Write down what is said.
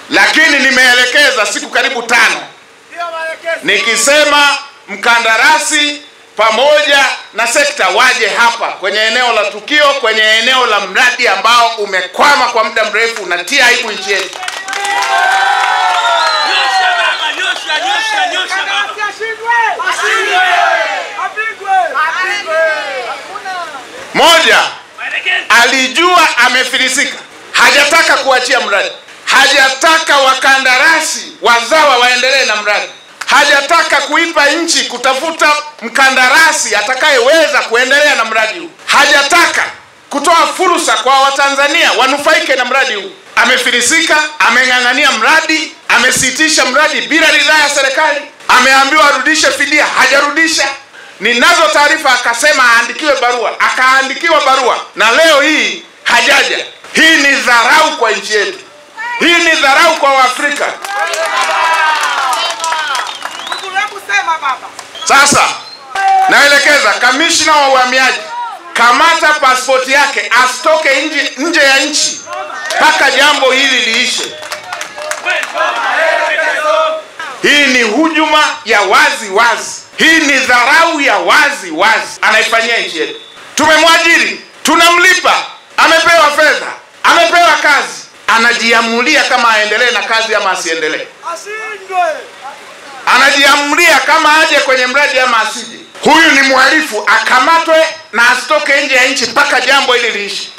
Lakini nimeelekeza siku karibu 5 nikisema mkandarasi pamoja na sekta waje hapa kwenye eneo la tukio, kwenye eneo la mradi ambao umekwama kwa muda mrefu, unatia aibu nchi yetu. Moja, alijua amefilisika, hajataka kuachia mradi, hajataka wakandarasi wazawa waendelee na mradi, hajataka kuipa nchi kutafuta mkandarasi atakayeweza kuendelea na mradi huu, hajataka kutoa fursa kwa Watanzania wanufaike na mradi huu. Amefilisika, ameng'ang'ania mradi, amesitisha mradi bila ridhaa ya serikali, ameambiwa arudishe fidia, hajarudisha. Ninazo taarifa akasema aandikiwe barua, akaandikiwa barua na leo hii hajaja. Hii ni dharau kwa nchi yetu. Hii ni dharau kwa Waafrika. Sasa naelekeza kamishna wa uhamiaji, kamata pasipoti yake, asitoke nje ya nchi mpaka jambo hili liishe. Hii ni hujuma ya wazi wazi. Hii ni dharau ya wazi wazi anaifanyia nchi yetu. Tumemwajiri, tunamlipa, amepewa fedha, amepewa kazi, anajiamulia kama aendelee na kazi ama asiendelee. Anajiamulia kama aje kwenye mradi ama asije. Huyu ni mhalifu, akamatwe na asitoke nje ya nchi mpaka jambo hili liishi.